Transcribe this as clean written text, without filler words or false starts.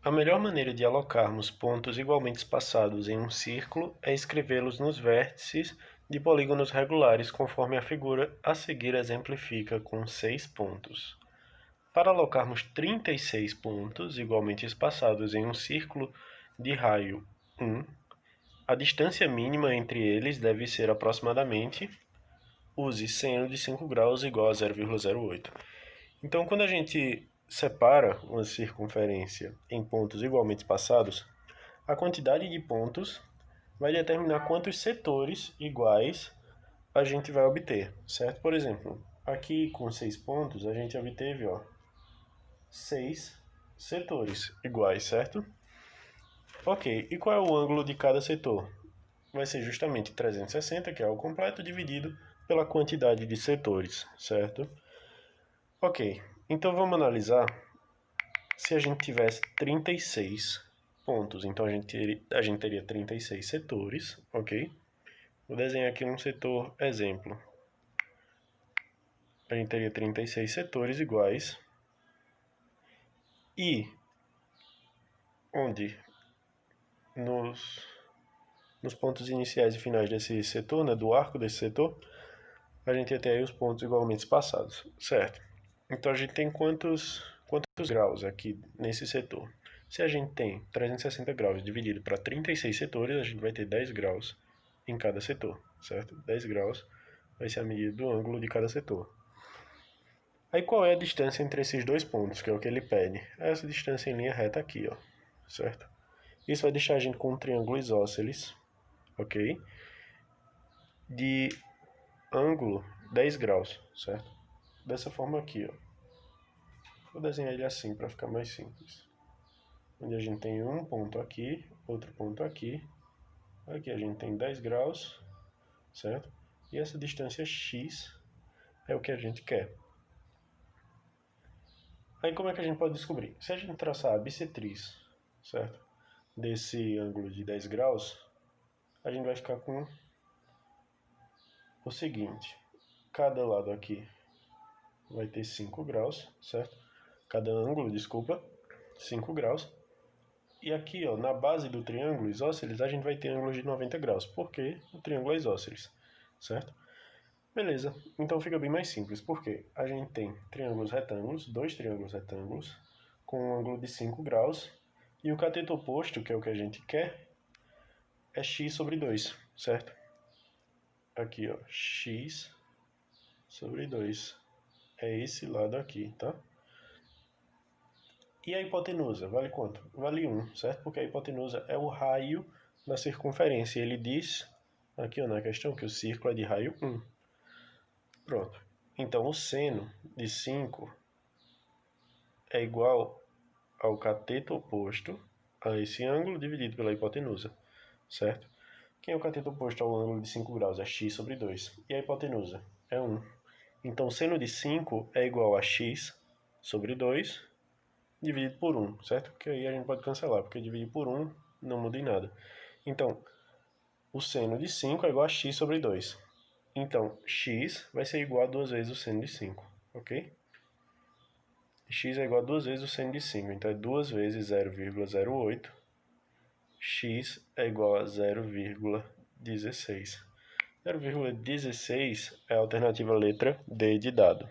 A melhor maneira de alocarmos pontos igualmente espaçados em um círculo é escrevê-los nos vértices de polígonos regulares, conforme a figura a seguir exemplifica com 6 pontos. Para alocarmos 36 pontos igualmente espaçados em um círculo de raio 1, a distância mínima entre eles deve ser aproximadamente, use seno de 5 graus igual a 0,08. Então, quando a gente separa uma circunferência em pontos igualmente espaçados, a quantidade de pontos vai determinar quantos setores iguais a gente vai obter, certo? Por exemplo, aqui com 6 pontos, a gente obteve 6 setores iguais, certo? Ok, e qual é o ângulo de cada setor? Vai ser justamente 360, que é o completo, dividido pela quantidade de setores, certo? Ok, então vamos analisar se a gente tivesse 36 pontos. Então a gente teria 36 setores, ok? Vou desenhar aqui um setor exemplo. A gente teria 36 setores iguais. E onde nos pontos iniciais e finais desse setor, né, do arco desse setor, a gente ia ter aí os pontos igualmente espaçados, certo? Então a gente tem quantos graus aqui nesse setor? Se a gente tem 360 graus dividido para 36 setores, a gente vai ter 10 graus em cada setor, certo? 10 graus vai ser a medida do ângulo de cada setor. Aí qual é a distância entre esses dois pontos, que é o que ele pede? É essa distância em linha reta aqui, ó, certo? Isso vai deixar a gente com um triângulo isósceles, ok? De ângulo 10 graus, certo? Dessa forma aqui, ó. Vou desenhar ele assim para ficar mais simples. Onde a gente tem um ponto aqui, outro ponto aqui. Aqui a gente tem 10 graus, certo? E essa distância x é o que a gente quer. Aí como é que a gente pode descobrir? Se a gente traçar a bissetriz, certo? Desse ângulo de 10 graus, a gente vai ficar com o seguinte. Cada lado aqui vai ter 5 graus, certo? Cada ângulo, desculpa, 5 graus. E aqui, ó, na base do triângulo isósceles, a gente vai ter ângulos de 90 graus, porque o triângulo é isósceles, certo? Beleza, então fica bem mais simples, porque a gente tem triângulos retângulos, dois triângulos retângulos, com um ângulo de 5 graus, e o cateto oposto, que é o que a gente quer, é x sobre 2, certo? Aqui, ó, x sobre 2. É esse lado aqui, tá? E a hipotenusa, vale quanto? Vale 1, certo? Porque a hipotenusa é o raio da circunferência. Ele diz, aqui ó, na questão, que o círculo é de raio 1. Pronto. Então, o seno de 5 é igual ao cateto oposto a esse ângulo dividido pela hipotenusa, certo? Quem é o cateto oposto ao ângulo de 5 graus? É x sobre 2. E a hipotenusa? É 1. Então, o seno de 5 é igual a x sobre 2 dividido por 1, certo? Que aí a gente pode cancelar, porque dividir por 1 não muda em nada. Então, o seno de 5 é igual a x sobre 2. Então, x vai ser igual a 2 vezes o seno de 5, ok? X é igual a 2 vezes o seno de 5, então é 2 vezes 0,08. X é igual a 0,16. 0,16 é a alternativa letra D de dado.